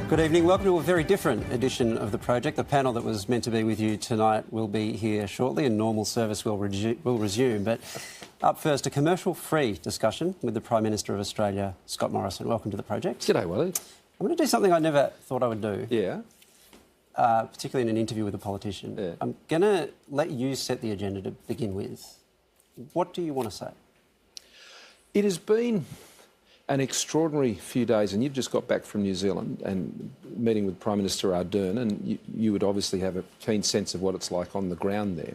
Good evening. Welcome to a very different edition of The Project. The panel that was meant to be with you tonight will be here shortly and normal service will resume. But up first, a commercial-free discussion with the Prime Minister of Australia, Scott Morrison. Welcome to The Project. G'day, Waleed. I'm going to do something I never thought I would do. Yeah. Particularly in an interview with a politician. Yeah. I'm going to let you set the agenda to begin with. What do you want to say? It has been an extraordinary few days, and you've just got back from New Zealand and meeting with Prime Minister Ardern, and you would obviously have a keen sense of what it's like on the ground there.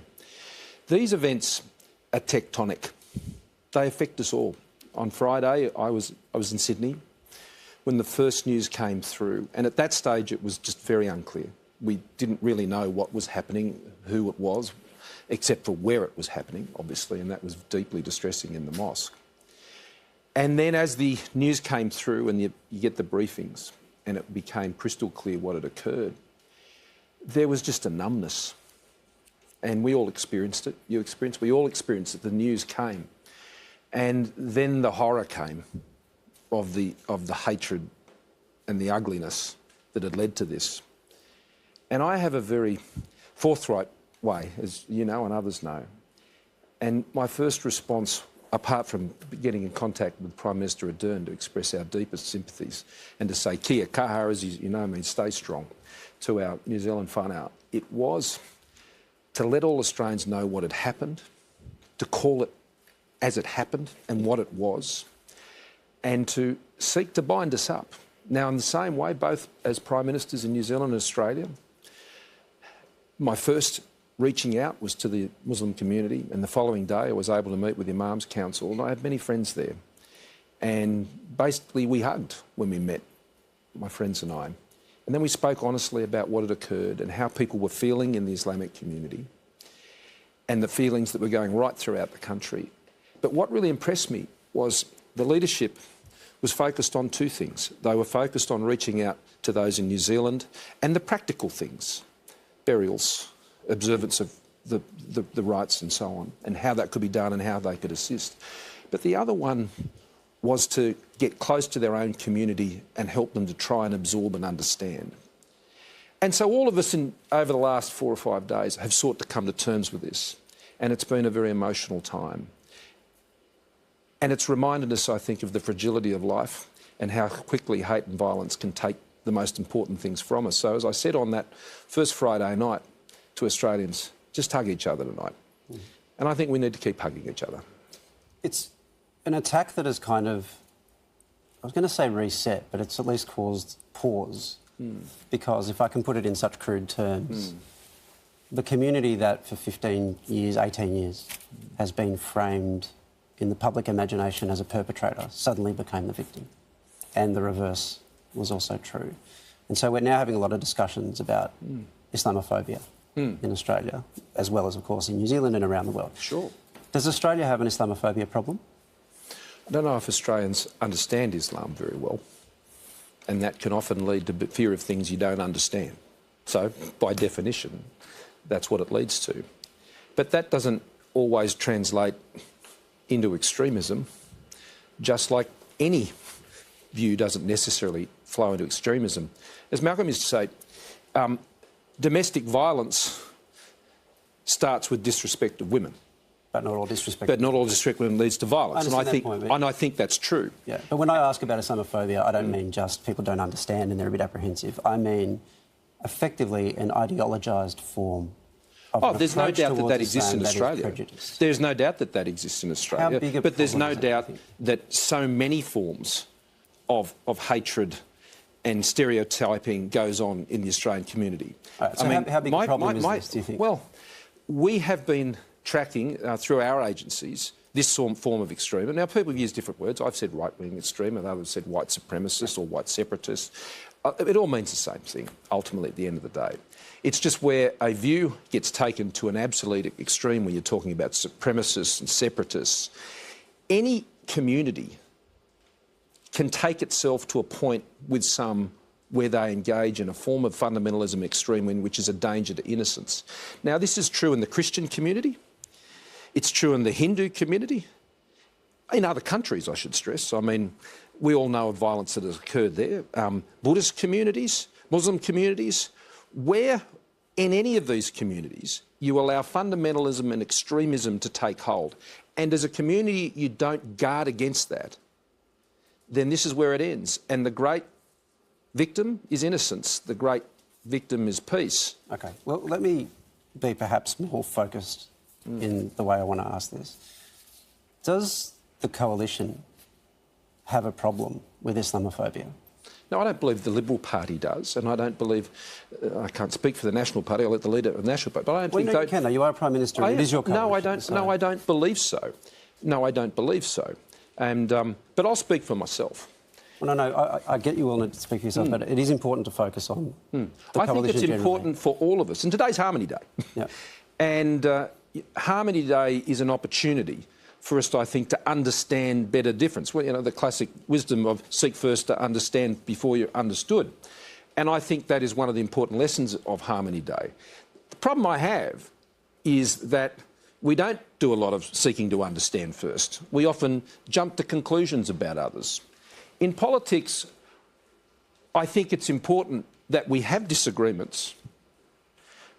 These events are tectonic. They affect us all. On Friday, I was in Sydney when the first news came through, and at that stage it was just very unclear. We didn't really know what was happening, who it was, except for where it was happening, obviously, and that was deeply distressing in the mosque. And then as the news came through and you get the briefings and it became crystal clear what had occurred, there was just a numbness. And we all experienced it. We all experienced it. The news came. And then the horror came of the hatred and the ugliness that had led to this. And I have a very forthright way, as you know and others know. And my first response, apart from getting in contact with Prime Minister Ardern to express our deepest sympathies and to say kia kaha, as you know, means stay strong, to our New Zealand whānau, it was to let all Australians know what had happened, to call it as it happened and what it was, and to seek to bind us up. Now, in the same way, both as Prime Ministers in New Zealand and Australia, my first reaching out was to the Muslim community, and the following day I was able to meet with the Imams Council, and I had many friends there. And basically we hugged when we met, my friends and I. And then we spoke honestly about what had occurred and how people were feeling in the Islamic community and the feelings that were going right throughout the country. But what really impressed me was the leadership was focused on two things. They were focused on reaching out to those in New Zealand and the practical things, burials, observance of the rights and so on, and how that could be done and how they could assist. But the other one was to get close to their own community and help them to try and absorb and understand. And so all of us over the last 4 or 5 days have sought to come to terms with this, and it's been a very emotional time. And it's reminded us, I think, of the fragility of life and how quickly hate and violence can take the most important things from us. So as I said on that first Friday night to Australians, just hug each other tonight. And I think we need to keep hugging each other. It's an attack that has kind of, I was going to say reset, but it's at least caused pause. Because if I can put it in such crude terms, the community that for 15 years, 18 years, has been framed in the public imagination as a perpetrator suddenly became the victim. And the reverse was also true. And so we're now having a lot of discussions about Islamophobia in Australia, as well as, of course, in New Zealand and around the world. Sure. Does Australia have an Islamophobia problem? I don't know if Australians understand Islam very well, and that can often lead to fear of things you don't understand. So, by definition, that's what it leads to. But that doesn't always translate into extremism, just like any view doesn't necessarily flow into extremism. As Malcolm used to say, domestic violence starts with disrespect of women. But not all disrespect. But not all disrespect of women leads to violence. And I think that's true. Yeah, but when I ask about Islamophobia, I don't mean just people don't understand and they're a bit apprehensive. I mean effectively an ideologised form of there's no doubt that exists in Australia. There's no doubt that exists in Australia. But there's no doubt that so many forms of hatred and stereotyping goes on in the Australian community. Right, so how big a problem is this, do you think? Well, we have been tracking through our agencies this form of extremism. Now, people have used different words. I've said right-wing extreme, and others said white supremacist or white separatist. It all means the same thing, ultimately, at the end of the day. It's just where a view gets taken to an absolute extreme when you're talking about supremacists and separatists. Any community can take itself to a point with some where they engage in a form of fundamentalism extreme, which is a danger to innocence. Now, this is true in the Christian community. It's true in the Hindu community. in other countries, I should stress. I mean, we all know of violence that has occurred there. Buddhist communities, Muslim communities, where in any of these communities you allow fundamentalism and extremism to take hold, and as a community you don't guard against that, then this is where it ends. And the great victim is innocence. The great victim is peace. Okay, well, let me be perhaps more focused in the way I want to ask this. Does the coalition have a problem with Islamophobia? No, I don't believe the Liberal Party does, and I don't believe... I can't speak for the National Party, I'll let the leader of the National Party, but I don't think... No, you can, though. You are Prime Minister, and it is your coalition. No, I don't, so... no, I don't believe so. No, I don't believe so. And, but I'll speak for myself. Well, no, I get you all need to speak for yourself, but it is important to focus on the I coalition think it's generally. important for all of us. And today's Harmony Day. Yeah. And Harmony Day is an opportunity for us, I think, to understand better difference. Well, you know, the classic wisdom of seek first to understand before you're understood. And I think that is one of the important lessons of Harmony Day. The problem I have is that we don't do a lot of seeking to understand first. We often jump to conclusions about others. In politics, I think it's important that we have disagreements,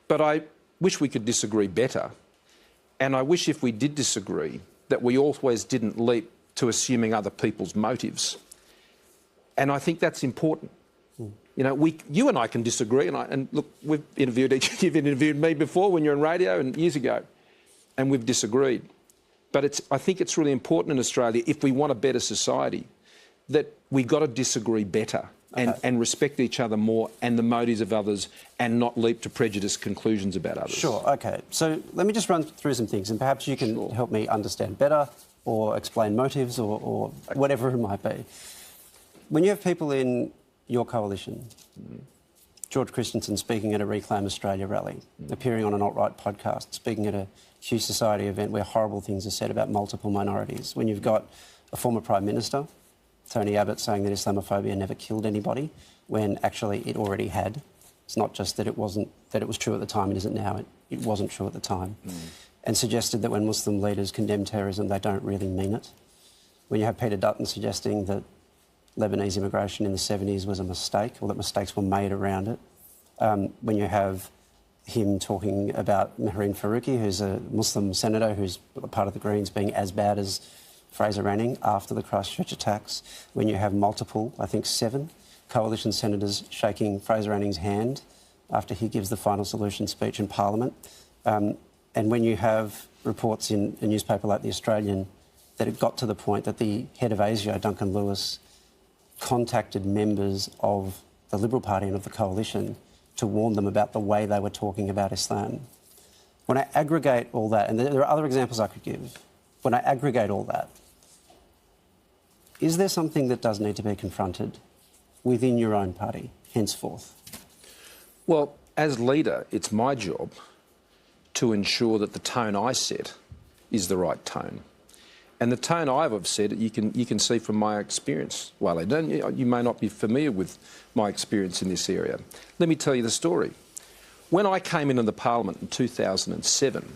but I wish we could disagree better. And I wish if we did disagree, that we always didn't leap to assuming other people's motives. And I think that's important. You know, you and I can disagree, and look, you've interviewed me before when you're on radio and years ago, and we've disagreed. But I think it's really important in Australia, if we want a better society, that we've got to disagree better and respect each other more and the motives of others and not leap to prejudiced conclusions about others. Sure, OK. So let me just run through some things and perhaps you can help me understand better or explain motives or whatever it might be. When you have people in your coalition, George Christensen speaking at a Reclaim Australia rally, appearing on an alt-right podcast, speaking at a Q Society event where horrible things are said about multiple minorities, when you've got a former Prime Minister, Tony Abbott, saying that Islamophobia never killed anybody, when actually it already had. It's not just that it was true at the time, it isn't now, it wasn't true at the time. And suggested that when Muslim leaders condemn terrorism, they don't really mean it. When you have Peter Dutton suggesting that Lebanese immigration in the 70s was a mistake, or that mistakes were made around it. When you have him talking about Mehreen Faruqi, who's a Muslim senator who's part of the Greens, being as bad as Fraser Anning after the Christchurch attacks. When you have multiple, I think 7, coalition senators shaking Fraser Anning's hand after he gives the final solution speech in Parliament. And when you have reports in a newspaper like The Australian that it got to the point that the head of ASIO, Duncan Lewis, contacted members of the Liberal Party and of the coalition to warn them about the way they were talking about Islam. When I aggregate all that, and there are other examples I could give, when I aggregate all that, is there something that does need to be confronted within your own party henceforth? Well, as leader, it's my job to ensure that the tone I set is the right tone. And the tone I've said, you can see from my experience, Waleed, and you may not be familiar with my experience in this area. Let me tell you the story. When I came into the Parliament in 2007,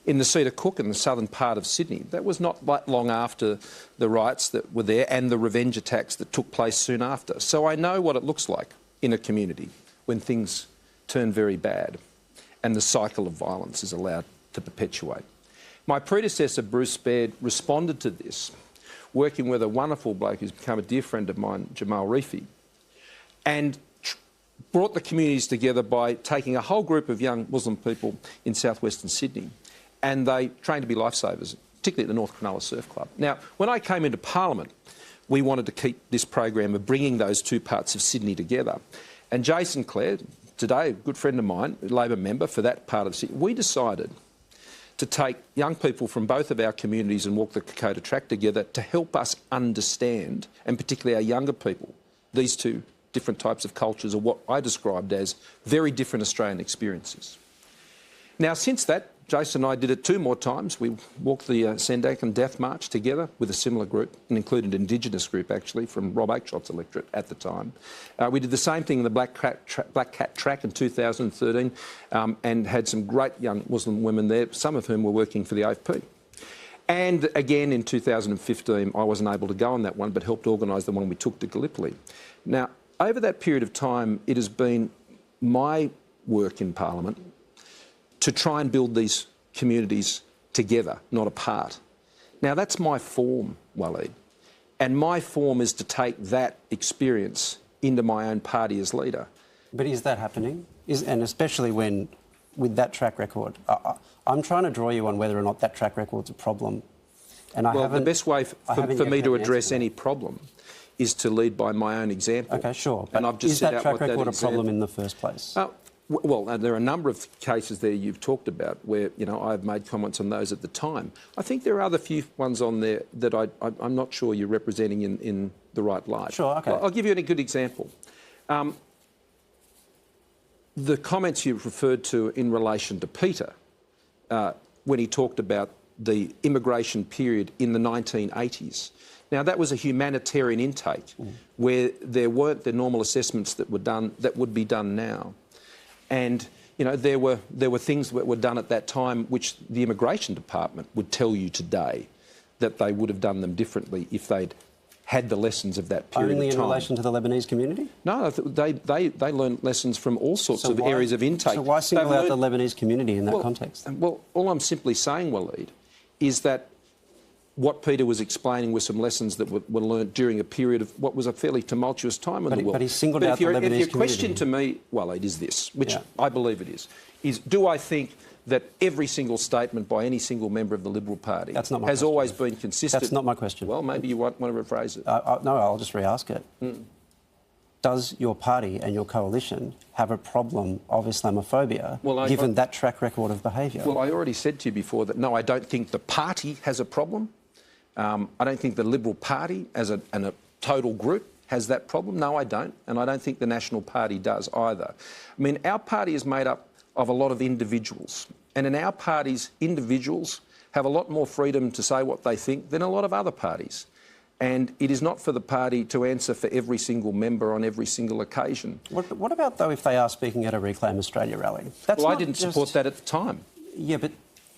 in the seat of Cook in the southern part of Sydney, that was not long after the riots that were there and the revenge attacks that took place soon after. So I know what it looks like in a community when things turn very bad and the cycle of violence is allowed to perpetuate. My predecessor, Bruce Baird, responded to this, working with a wonderful bloke who's become a dear friend of mine, Jamal Reefi, and brought the communities together by taking a whole group of young Muslim people in southwestern Sydney, and they trained to be lifesavers, particularly at the North Cronulla Surf Club. Now, when I came into Parliament, we wanted to keep this program of bringing those two parts of Sydney together. And Jason Clare, today a good friend of mine, a Labor member for that part of Sydney, we decided to take young people from both of our communities and walk the Kokoda track together to help us understand, and particularly our younger people, these two different types of cultures, or what I described as very different Australian experiences. Now, since that, Jason and I did it 2 more times. We walked the Sendak and Death March together with a similar group, and included an Indigenous group, actually, from Rob Oakeshott's electorate at the time. We did the same thing in the Black Cat Track in 2013 and had some great young Muslim women there, some of whom were working for the AFP. And again in 2015, I wasn't able to go on that one, but helped organise the one we took to Gallipoli. Now, over that period of time, it has been my work in Parliament to try and build these communities together, not apart. Now, that's my form, Waleed. And my form is to take that experience into my own party as leader. But is that happening? And especially when, with that track record, I'm trying to draw you on whether or not that track record's a problem. And the best way for me to address any problem is to lead by my own example. OK, sure. And I've just is that track record a problem in the first place? Well, there are a number of cases there you've talked about where, you know, I've made comments on those at the time. I think there are other few ones on there that I'm not sure you're representing in the right light. Sure, OK. I'll give you a good example. The comments you've referred to in relation to Peter, when he talked about the immigration period in the 1980s. Now, that was a humanitarian intake where there weren't the normal assessments that were done, that would be done now. And, you know, there were things that were done at that time which the Immigration Department would tell you today that they would have done them differently if they'd had the lessons of that period of time. Only in relation to the Lebanese community? No, they learned lessons from all sorts of areas of intake. So why single out the Lebanese community in that context? Well, all I'm simply saying, Waleed, is that what Peter was explaining were some lessons that were learnt during a period of what was a fairly tumultuous time in the world. But he singled out the Lebanese community. If your question to me, Waleed, is this, which I believe it is do I think that every single statement by any single member of the Liberal Party has always been consistent? That's not my question. Well, maybe you want to rephrase it. No, I'll just re-ask it. Does your party and your coalition have a problem of Islamophobia, given that track record of behaviour? Well, I already said to you before that, no, I don't think the party has a problem. I don't think the Liberal Party as a total group has that problem. No, I don't. And I don't think the National Party does either. I mean, our party is made up of a lot of individuals. And in our parties, individuals have a lot more freedom to say what they think than a lot of other parties. And it is not for the party to answer for every single member on every single occasion. What about, though, if they are speaking at a Reclaim Australia rally? I didn't support that at the time. Yeah, but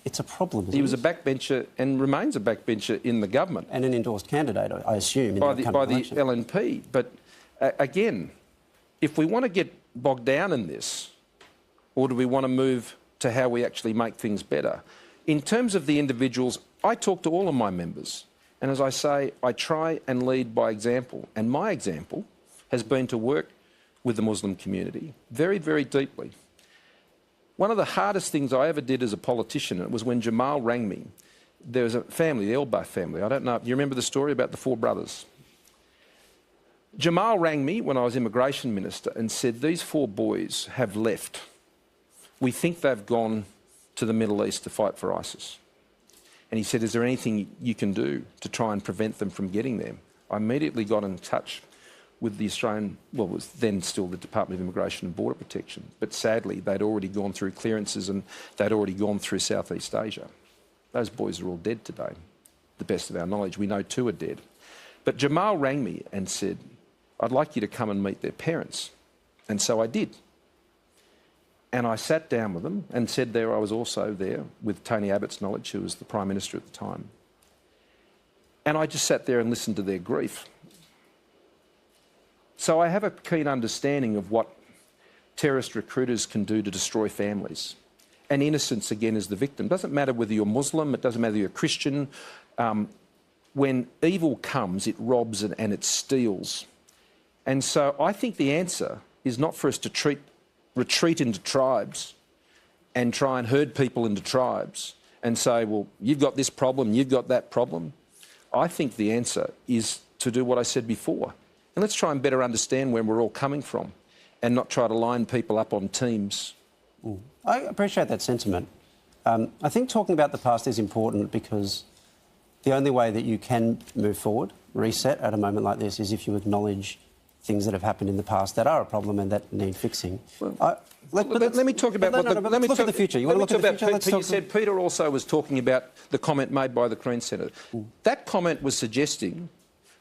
it's a problem, isn't it? He was a backbencher and remains a backbencher in the government. And an endorsed candidate, I assume, in by the LNP. But again, if we want to get bogged down in this, or do we want to move to how we actually make things better? In terms of the individuals, I talk to all of my members. And as I say, I try and lead by example. And my example has been to work with the Muslim community very, very deeply. One of the hardest things I ever did as a politician, it was when Jamal rang me. There was a family, the Elba family. I don't know, you remember the story about the four brothers? Jamal rang me when I was Immigration Minister and said, these four boys have left. We think they've gone to the Middle East to fight for ISIS. And he said, is there anything you can do to try and prevent them from getting there? I immediately got in touch with the Australian, well, it was then still the Department of Immigration and Border Protection, but sadly they'd already gone through clearances and they'd already gone through Southeast Asia. Those boys are all dead today, the best of our knowledge. We know 2 are dead. But Jamal rang me and said, I'd like you to come and meet their parents. And so I did. And I sat down with them and said I was also there with Tony Abbott's knowledge, who was the Prime Minister at the time. And I just sat there and listened to their grief. So I have a keen understanding of what terrorist recruiters can do to destroy families. And innocence, again, is the victim. It doesn't matter whether you're Muslim, it doesn't matter whether you're Christian. When evil comes, it robs and it steals. And so I think the answer is not for us to retreat into tribes and try and herd people into tribes and say, well, you've got this problem, you've got that problem. I think the answer is to do what I said before. And let's try and better understand where we're all coming from and not try to line people up on teams. I appreciate that sentiment. I think talking about the past is important because the only way that you can move forward, reset at a moment like this, is if you acknowledge things that have happened in the past that are a problem and that need fixing. Well, let me talk about... Let's look at the future. You want to look at the future? You said Peter also was talking about the comment made by the Queen's Senator. That comment was suggesting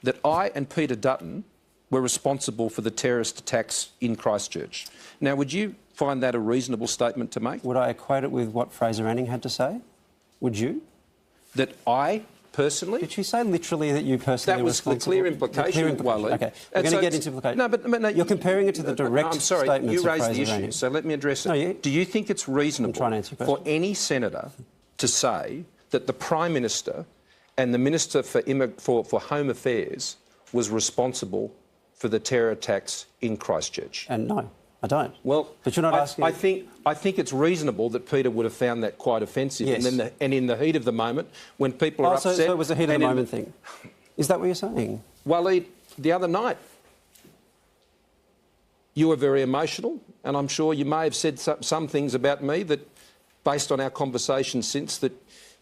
that I and Peter Dutton were responsible for the terrorist attacks in Christchurch. Now, would you find that a reasonable statement to make? Would I equate it with what Fraser Anning had to say? Would you? that I personally... Did she say literally that you personally That was the clear implication, Waleed. Okay, we're going to get into implication. No, but no, you're comparing it to the direct statements I'm sorry, you raised the Fraser issue, Anning. so let me address it. No, Do you think it's reasonable for any senator to say that the Prime Minister and the Minister for Home Affairs was responsible for the terror attacks in Christchurch? And no, I don't. Well, but you're not asking. I think it's reasonable that Peter would have found that quite offensive. Yes. And in the heat of the moment, when people are upset... So it was a heat of the moment thing. Is that what you're saying? Waleed, the other night, you were very emotional, and I'm sure you may have said some things about me that, based on our conversation since, that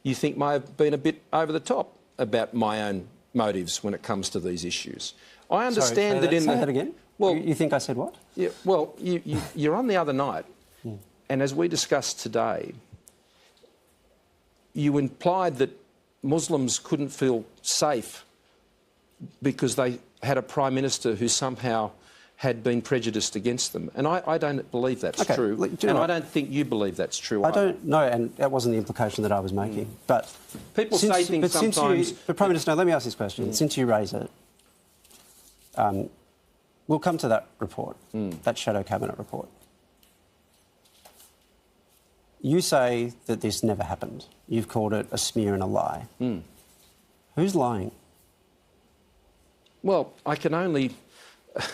you think may have been a bit over the top about my own motives when it comes to these issues. I understand say that again? Well, you think I said what? Yeah, well, you're on the other night, and as we discussed today, you implied that Muslims couldn't feel safe because they had a Prime Minister who somehow had been prejudiced against them. And I don't believe that's true. I don't think you believe that's true I don't know, and that wasn't the implication that I was making. But people say things sometimes... But Prime Minister, let me ask this question. Since you raise it, we'll come to that report, that Shadow Cabinet report. You say that this never happened. You've called it a smear and a lie. Who's lying? Well, I can only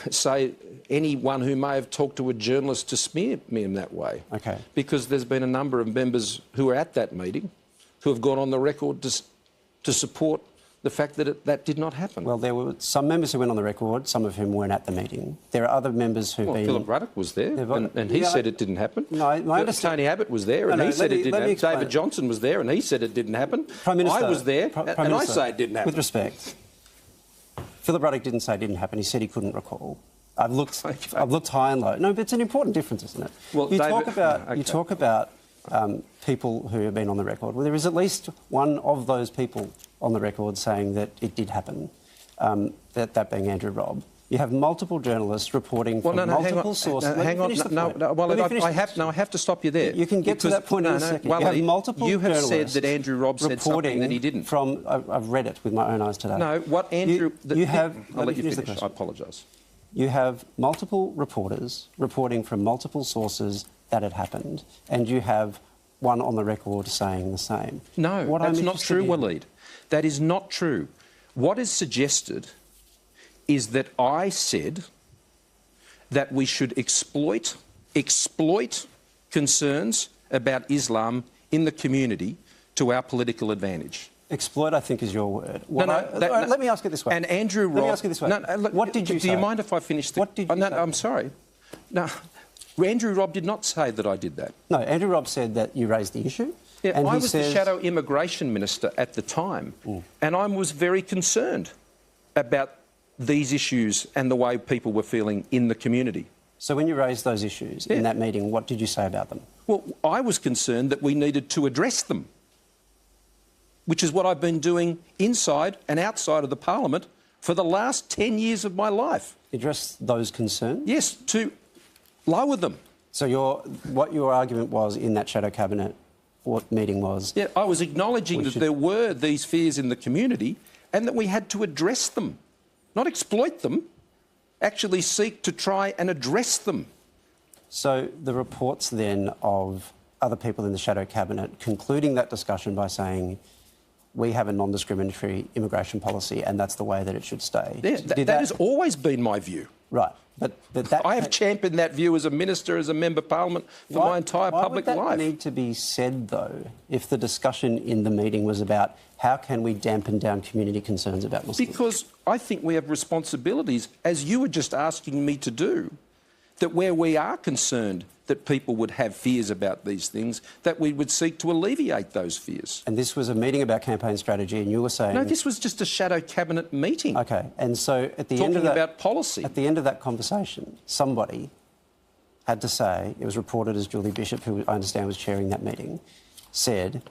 say anyone who may have talked to a journalist to smear me in that way. Okay. Because there's been a number of members who were at that meeting who have gone on the record to support the fact that that did not happen. Well, there were some members who went on the record, some of whom weren't at the meeting. There are other members who've been... Philip Ruddock was there, and he said it didn't happen. No, I understand. Tony Abbott was there, and he said it didn't happen. David Johnson was there, and he said it didn't happen. Prime Minister, I was there, and I say it didn't happen. With respect, Philip Ruddock didn't say it didn't happen. He said he couldn't recall. I've looked high and low. No, but it's an important difference, isn't it? Well, you talk about people who have been on the record. Well, there is at least one of those people on the record saying that it did happen, that being Andrew Robb. You have multiple journalists reporting from multiple sources. Hang on. I have to stop you there. You can get to that point in a second. You have multiple journalists said that Andrew Robb said something that he didn't. I've read it with my own eyes today. No, what Andrew... I'll let you finish. I apologise. You have multiple reporters reporting from multiple sources that it happened, and you have one on the record saying the same. No, that's not true, Waleed. That is not true. What is suggested is that I said that we should exploit concerns about Islam in the community to our political advantage. Exploit, I think, is your word. Let me ask it this way. And Andrew Robb... Let me ask you this way. What did you say? Do you mind if I finish the... What did you say? I'm sorry. No, Andrew Robb did not say that I did that. No, Andrew Robb said that you raised the issue. Yeah, and I was the Shadow Immigration Minister at the time, and I was very concerned about these issues and the way people were feeling in the community. So when you raised those issues in that meeting, what did you say about them? Well, I was concerned that we needed to address them, which is what I've been doing inside and outside of the Parliament for the last 10 years of my life. Address those concerns? Yes, to lower them. So what your argument was in that Shadow Cabinet meeting was... Yeah, I was acknowledging that there were these fears in the community and that we had to address them, not exploit them, actually seek to try and address them. So the reports then of other people in the Shadow Cabinet concluding that discussion by saying we have a non-discriminatory immigration policy and that's the way that it should stay. Yeah, that has always been my view. Right. But that... I have championed that view as a minister, as a member of Parliament for my entire public life. Why would that need to be said, though, if the discussion in the meeting was about how can we dampen down community concerns about Muslims? Because I think we have responsibilities, as you were just asking me to do, that where we are concerned that people would have fears about these things, that we would seek to alleviate those fears. And this was a meeting about campaign strategy, and you were saying... No, this was just a Shadow Cabinet meeting. OK, and so at the end of that... Talking about policy. At the end of that conversation, somebody had to say, it was reported as Julie Bishop, who I understand was chairing that meeting, said,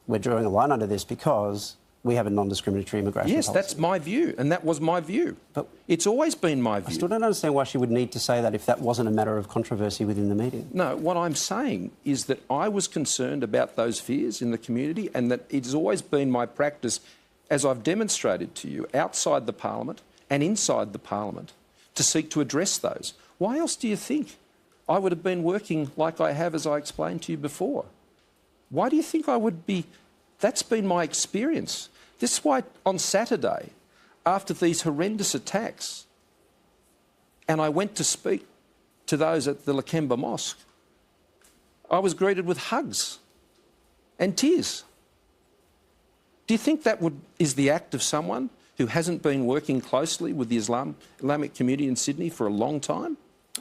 we're drawing a line under this because we have a non-discriminatory immigration Yes, policy. that's my view, and that was my view. But it's always been my view. I still don't understand why she would need to say that if that wasn't a matter of controversy within the meeting. No, what I'm saying is that I was concerned about those fears in the community, and that it's always been my practice, as I've demonstrated to you, outside the parliament and inside the parliament, to seek to address those. Why else do you think I would have been working like I have, as I explained to you before? Why do you think I would be? That's been my experience. This is why on Saturday, after these horrendous attacks, and I went to speak to those at the Lakemba Mosque, I was greeted with hugs and tears. Do you think that is the act of someone who hasn't been working closely with the Islamic community in Sydney for a long time?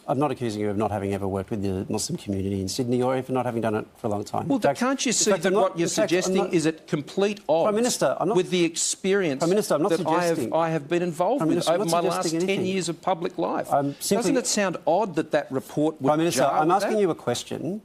I'm not accusing you of not having ever worked with the Muslim community in Sydney or even not having done it for a long time. Well, can't you see that what you're suggesting is at complete odds Prime Minister, with the experience that I have been involved with over my last 10 years of public life? Doesn't it sound odd that report would Prime Minister, jar I'm with asking that? you a question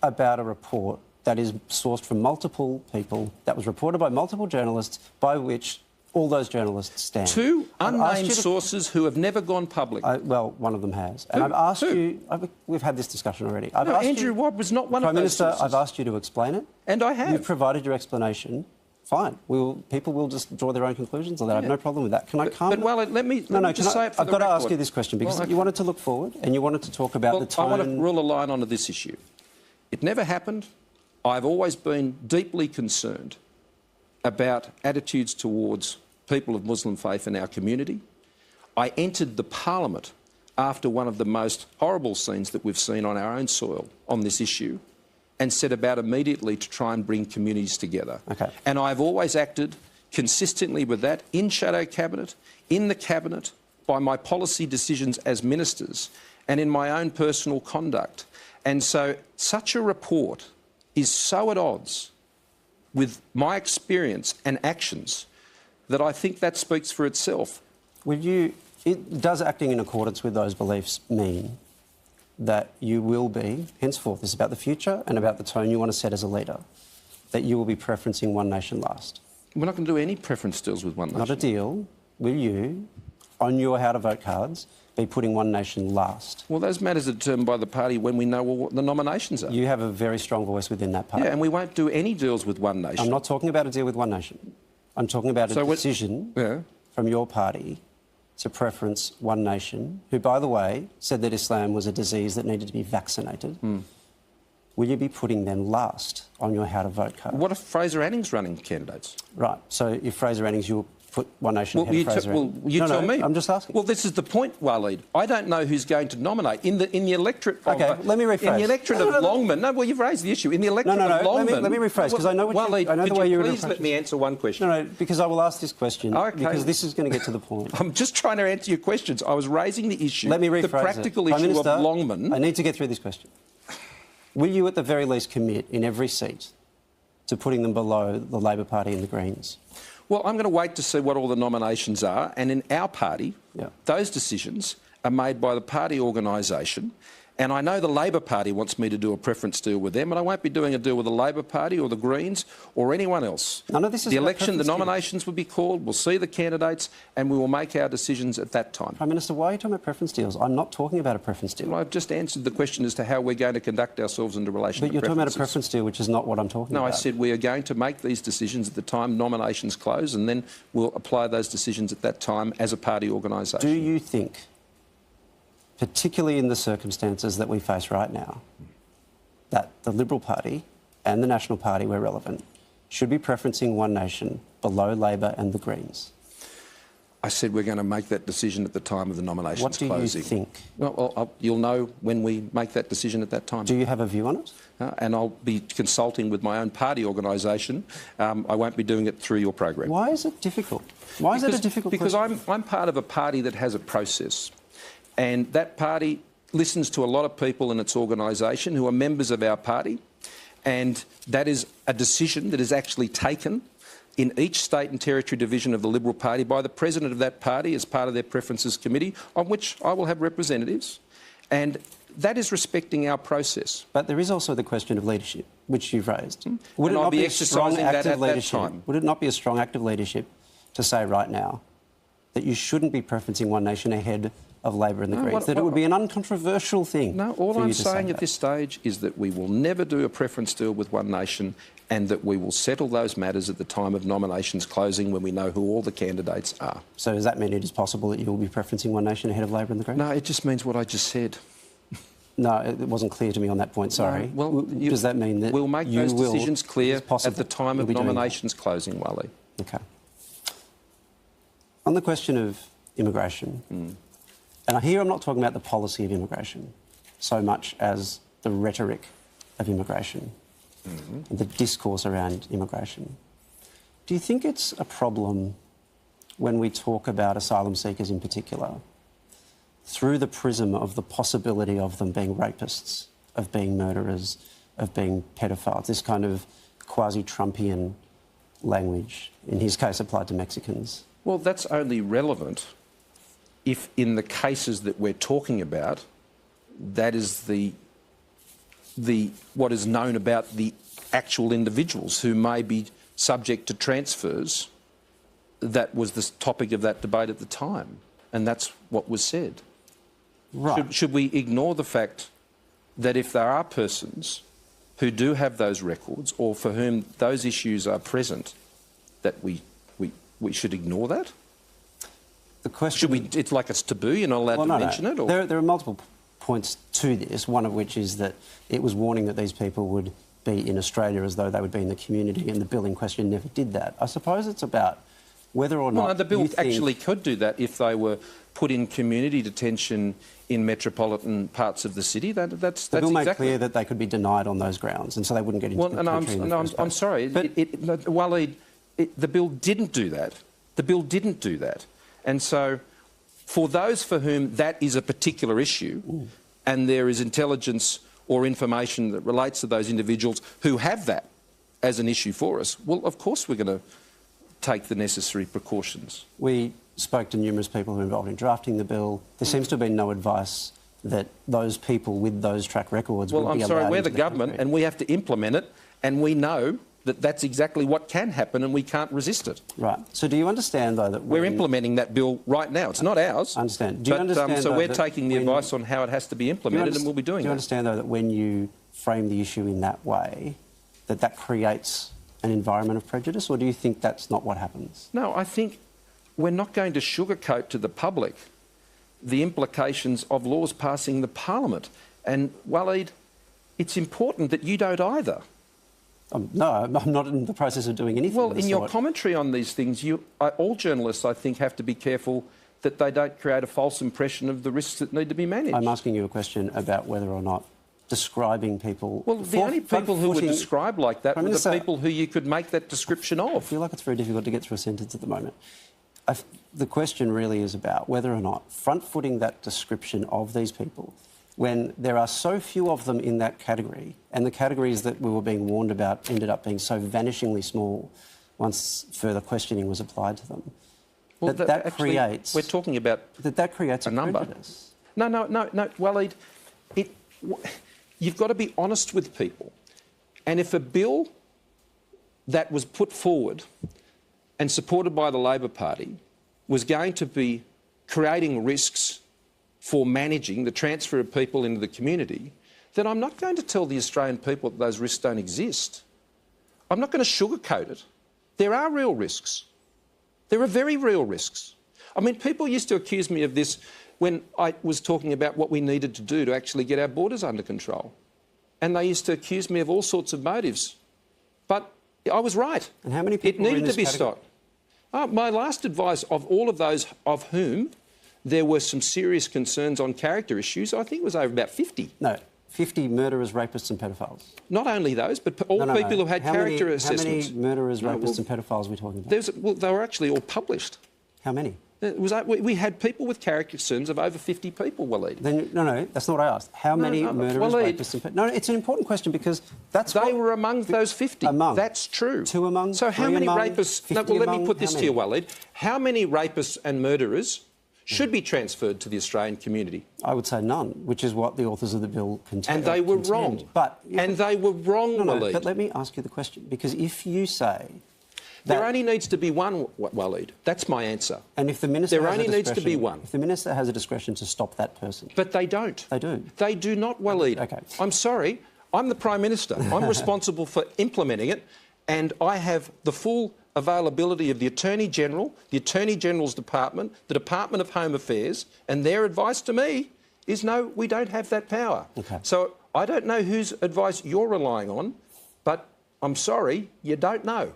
about a report that is sourced from multiple people, that was reported by multiple journalists, by which all those journalists stand. Two unnamed sources who have never gone public. Well, one of them has. And I've asked you... we've had this discussion already. Andrew Watt was not one of those Prime sources. Minister, I've asked you to explain it. And I have. You've provided your explanation. Fine. People will just draw their own conclusions on that. I have no problem with that. Can I come... But Waleed, let me just say it for I've the got to record. ask you this question, because you wanted to look forward and you wanted to talk about the tone... I want to rule a line onto this issue. It never happened. I've always been deeply concerned about attitudes towards people of Muslim faith in our community. I entered the parliament after one of the most horrible scenes that we've seen on our own soil on this issue, and set about immediately to try and bring communities together. Okay. And I've always acted consistently with that in shadow cabinet, in the cabinet, by my policy decisions as ministers, and in my own personal conduct. And so such a report is so at odds with my experience and actions that I think that speaks for itself. Does acting in accordance with those beliefs mean that you will be, henceforth, this is about the future and about the tone you want to set as a leader, that you will be preferencing one nation last? We're not going to do any preference deals with one nation. Not a deal. Will you, on your how to vote cards, be putting one nation last? Well, those matters are determined by the party when we know what the nominations are. You have a very strong voice within that party. Yeah, and we won't do any deals with one nation. I'm not talking about a deal with one nation. I'm talking about a decision from your party to preference one nation, who, by the way, said that Islam was a disease that needed to be vaccinated. Will you be putting them last on your how to vote card? What if Fraser Anning's running candidates? Right. So if Fraser Anning's, you'll put one nation ahead of Fraser Anning. Well, you tell me. I'm just asking. Well, this is the point, Waleed. I don't know who's going to nominate in the electorate. Okay, let me rephrase. In the electorate of Longman. No, well, you've raised the issue. In the electorate of Longman. Let me rephrase, because I know what Waleed, I know the way you're please let me answer one question. No, because I will ask this question, because this is going to get to the point. I'm just trying to answer your questions. I was raising the issue. Let me rephrase the practical Prime issue Minister, of Longman. I need to get through this question. Will you, at the very least, commit in every seat to putting them below the Labor Party and the Greens? Well, I'm going to wait to see what all the nominations are. And in our party, those decisions are made by the party organisation. And I know the Labor Party wants me to do a preference deal with them, and I won't be doing a deal with the Labor Party or the Greens or anyone else. None of this is the about election, the preference nominations will be called, we'll see the candidates, and we will make our decisions at that time. Prime Minister, why are you talking about preference deals? I'm not talking about a preference deal. Well, I've just answered the question as to how we're going to conduct ourselves in relation to But you're talking about a preference deal, which is not what I'm talking about. No, I said we are going to make these decisions at the time nominations close, and then we'll apply those decisions at that time as a party organisation. Do you think, particularly in the circumstances that we face right now, that the Liberal Party and the National Party, where relevant, should be preferencing one nation below Labor and the Greens? I said we're going to make that decision at the time of the nominations closing. What do you think? Well, you'll know when we make that decision at that time. Do you have a view on it? And I'll be consulting with my own party organisation. I won't be doing it through your program. Why is it difficult? Why is it a difficult question? Because I'm part of a party that has a process. And that party listens to a lot of people in its organisation who are members of our party, and that is a decision that is actually taken in each state and territory division of the Liberal Party by the president of that party as part of their preferences committee, on which I will have representatives. And that is respecting our process. But there is also the question of leadership, which you've raised. Would And it I'll not be be a strong exercising act that of at that leadership? time. Would it not be a strong act of leadership to say right now that you shouldn't be preferencing one nation ahead of Labor and the Greens? That it would be an uncontroversial thing. No, all for you I'm to saying say at this stage is that we will never do a preference deal with one nation, and that we will settle those matters at the time of nominations closing when we know who all the candidates are. So does that mean it is possible that you will be preferencing one nation ahead of Labor and the Greens? No, it just means what I just said. No, it wasn't clear to me on that point, sorry. No, well, does that mean that we'll make those decisions clear at the time of nominations closing, Waleed? Okay. On the question of immigration, and here I'm not talking about the policy of immigration so much as the rhetoric of immigration, and the discourse around immigration. Do you think it's a problem when we talk about asylum seekers in particular through the prism of the possibility of them being rapists, of being murderers, of being pedophiles, this kind of quasi-Trumpian language, in his case applied to Mexicans? Well, that's only relevant if in the cases that we're talking about, that is what is known about the actual individuals who may be subject to transfers. That was the topic of that debate at the time, and that's what was said. Right. Should we ignore the fact that if there are persons who do have those records or for whom those issues are present, that we should ignore that? The question... Should we? It's like it's taboo. You're not allowed to mention it. Or? There are multiple points to this. One of which is that it was warning that these people would be in Australia as though they would be in the community, and the bill in question never did that. I suppose it's about whether or not... Well, the bill actually could do that if they were put in community detention in metropolitan parts of the city. That's the bill exactly... made clear that they could be denied on those grounds, and so they wouldn't get into the country. I'm sorry, but Waleed, the bill didn't do that. The bill didn't do that. And so, for those for whom that is a particular issue, and there is intelligence or information that relates to those individuals who have that as an issue for us, well, of course we're going to take the necessary precautions. We spoke to numerous people who were involved in drafting the bill. There seems to have been no advice that those people with those track records would be allowed into the country. Well, I'm sorry, we're the government and we have to implement it, and we know that that's exactly what can happen and we can't resist it. Right. So do you understand, though, that... We're implementing that bill right now. It's not ours. I understand. Do you understand, so we're taking the advice on how it has to be implemented, and we'll be doing that. Do you understand, though, that when you frame the issue in that way, that creates an environment of prejudice, or do you think that's not what happens? No, I think we're not going to sugarcoat to the public the implications of laws passing the Parliament. And, Waleed, it's important that you don't either. No, I'm not in the process of doing anything. Well, in your commentary on these things, all journalists, I think, have to be careful that they don't create a false impression of the risks that need to be managed. I'm asking you a question about whether or not describing people... Well, the only people who would describe like that were the people who you could make that description of. I feel like it's very difficult to get through a sentence at the moment. The question really is about whether or not front-footing that description of these people, when there are so few of them in that category, and the categories that we were being warned about ended up being so vanishingly small once further questioning was applied to them, well, that creates... We're talking about that creates a number. Prejudice. No, Waleed, you've got to be honest with people. And if a bill that was put forward and supported by the Labor Party was going to be creating risks for managing the transfer of people into the community, then I'm not going to tell the Australian people that those risks don't exist. I'm not going to sugarcoat it. There are real risks. There are very real risks. I mean, people used to accuse me of this when I was talking about what we needed to do to actually get our borders under control. And they used to accuse me of all sorts of motives. But I was right. And how many people It needed to be stopped. My last advice of all of those of whom there were some serious concerns on character issues, I think it was over about 50. No, 50 murderers, rapists and pedophiles. Not only those, but all people who had character assessments. How many murderers, rapists and pedophiles are we talking about? They were actually all published. How many? We had people with character concerns of over 50 people, Waleed. No, that's not what I asked. How many murderers, rapists and pedophiles? No, it's an important question because that's They were among those 50. That's true. 2 among, so how many among, rapists... No, well, let me put this to you, Waleed. How many rapists and murderers should be transferred to the Australian community. I would say none, which is what the authors of the bill contend. And they were wrong. But they were wrong, Waleed. But let me ask you the question, because if you say there only needs to be one, Waleed. That's my answer. And if the minister there only needs to be one. If the minister has a discretion to stop that person. But they don't. They do. They do not, Waleed. Okay. I'm sorry. I'm the Prime Minister. I'm responsible for implementing it, and I have the full availability of the Attorney General, the Attorney General's Department, the Department of Home Affairs, and their advice to me is no, we don't have that power. Okay. So I don't know whose advice you're relying on, but I'm sorry, you don't know.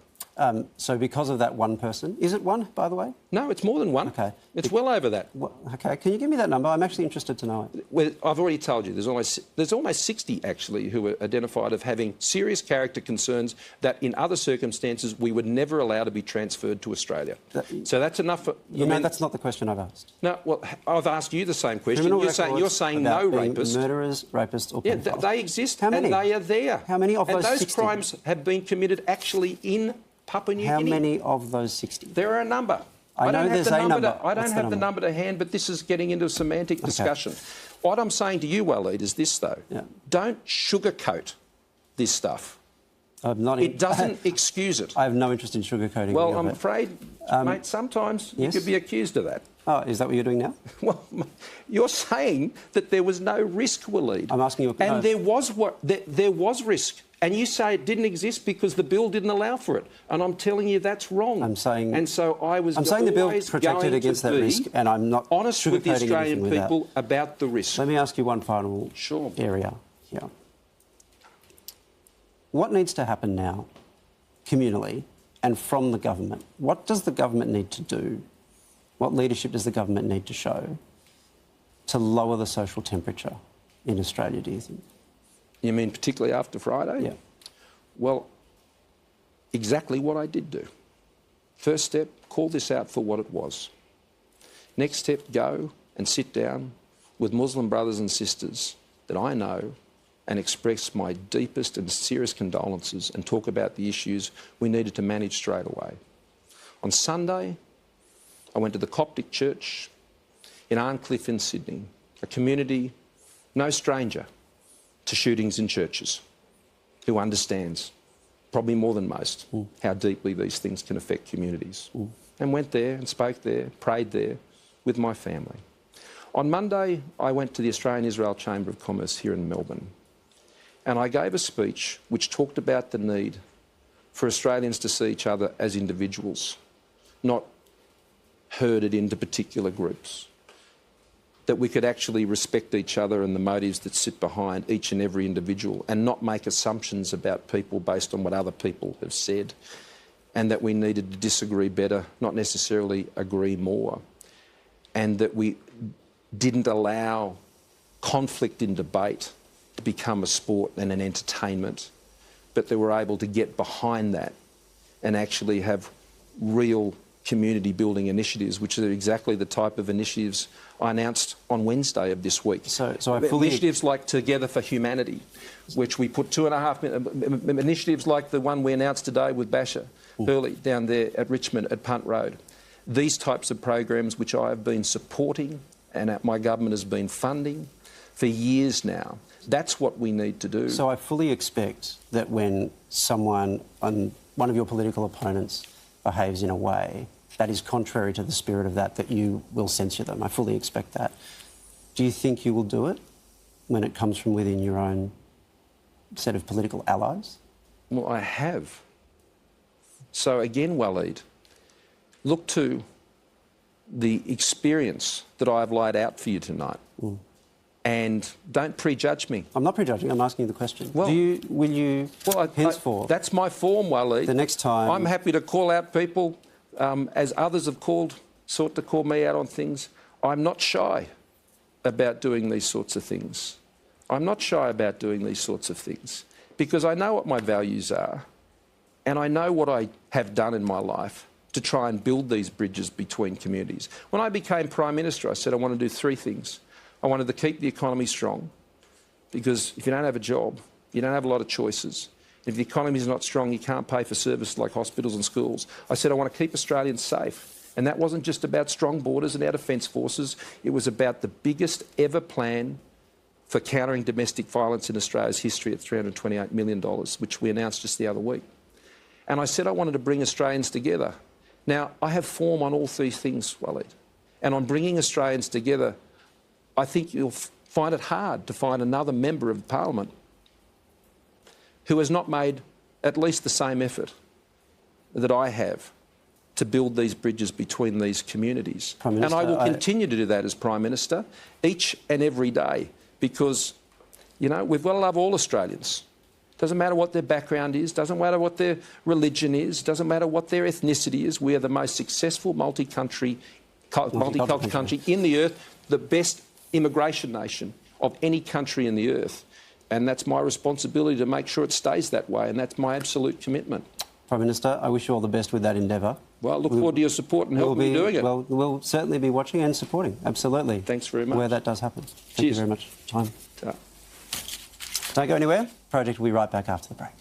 So because of that one person, is it one, by the way? No, it's more than one. Okay. It's well over that. Okay, can you give me that number? I'm actually interested to know it. Well, I've already told you, there's almost 60 actually who are identified of having serious character concerns that in other circumstances we would never allow to be transferred to Australia. So that's enough for... that's not the question I've asked. No, well, I've asked you the same question. You're saying no rapists. Murderers, rapists or pedophiles. Yeah, they exist. How many? And they are there. How many of those 60? And those crimes have been committed actually in Papua New Guinea. How many of those 60? There are a number. I know there's a number. I don't have the number to hand, but this is getting into a semantic discussion. What I'm saying to you, Waleed, is this, though. Yeah. Don't sugarcoat this stuff. It doesn't excuse it. I have no interest in sugarcoating. Well, I'm afraid, mate, sometimes you could be accused of that. Oh, is that what you're doing now? Well, you're saying that there was no risk, Waleed. I'm asking you... And there was risk. And you say it didn't exist because the bill didn't allow for it. And I'm telling you that's wrong. I'm saying... And so I'm saying the bill protected against that risk, and I'm not honest with the Australian people that. about the risk. Let me ask you one final area here. What needs to happen now, communally, and from the government? What does the government need to do? What leadership does the government need to show to lower the social temperature in Australia, do you think? You mean particularly after Friday? Yeah. Well, exactly what I did do. First step, call this out for what it was. Next step, go and sit down with Muslim brothers and sisters that I know and express my deepest and sincerest condolences and talk about the issues we needed to manage straight away. On Sunday, I went to the Coptic church in Arncliffe in Sydney, a community no stranger to shootings in churches, who understands, probably more than most, how deeply these things can affect communities. And went there and spoke there, prayed there with my family. On Monday, I went to the Australian-Israel Chamber of Commerce here in Melbourne, and I gave a speech which talked about the need for Australians to see each other as individuals, not herded into particular groups. That we could actually respect each other and the motives that sit behind each and every individual and not make assumptions about people based on what other people have said, and that we needed to disagree better, not necessarily agree more, and that we didn't allow conflict in debate to become a sport and an entertainment, but that we're able to get behind that and actually have real community building initiatives, which are exactly the type of initiatives I announced on Wednesday of this week. So I fully... Initiatives like Together for Humanity, which we put 2.5 million... Initiatives like the one we announced today with Basher Hurley down there at Richmond at Punt Road. These types of programs which I have been supporting and my government has been funding for years now. That's what we need to do. So I fully expect that when someone, one of your political opponents, behaves in a way that is contrary to the spirit of that you will censure them. I fully expect that. Do you think you will do it when it comes from within your own set of political allies? Well, I have. So again, Waleed, look to the experience that I've laid out for you tonight. And don't prejudge me. I'm not prejudging, I'm asking you the question. Well, will you henceforth... That's my form, Waleed. The next time... I'm happy to call out people, as others have sought to call me out on things. I'm not shy about doing these sorts of things. I'm not shy about doing these sorts of things because I know what my values are and I know what I have done in my life to try and build these bridges between communities. When I became Prime Minister, I said I want to do 3 things. I wanted to keep the economy strong because if you don't have a job, you don't have a lot of choices. If the economy is not strong, you can't pay for services like hospitals and schools. I said I want to keep Australians safe And that wasn't just about strong borders and our defence forces. It was about the biggest ever plan for countering domestic violence in Australia's history at $328 million, which we announced just the other week. And I said I wanted to bring Australians together. Now, I have form on all these things, Waleed. And on bringing Australians together, I think you'll find it hard to find another member of Parliament who has not made at least the same effort that I have to build these bridges between these communities. Prime Minister, and I will continue to do that as Prime Minister each and every day because, you know, we've got to love all Australians. Doesn't matter what their background is, doesn't matter what their religion is, doesn't matter what their ethnicity is. We are the most successful multicultural country in the earth, the best immigration nation of any country in the earth. And that's my responsibility to make sure it stays that way, and that's my absolute commitment. Prime Minister, I wish you all the best with that endeavour. Well, I look forward to your support and helping me doing it. Well, we'll certainly be watching and supporting, absolutely. Thanks very much. Where that does happen. Thank you very much. Time. Ta. Don't go anywhere. Project will be right back after the break.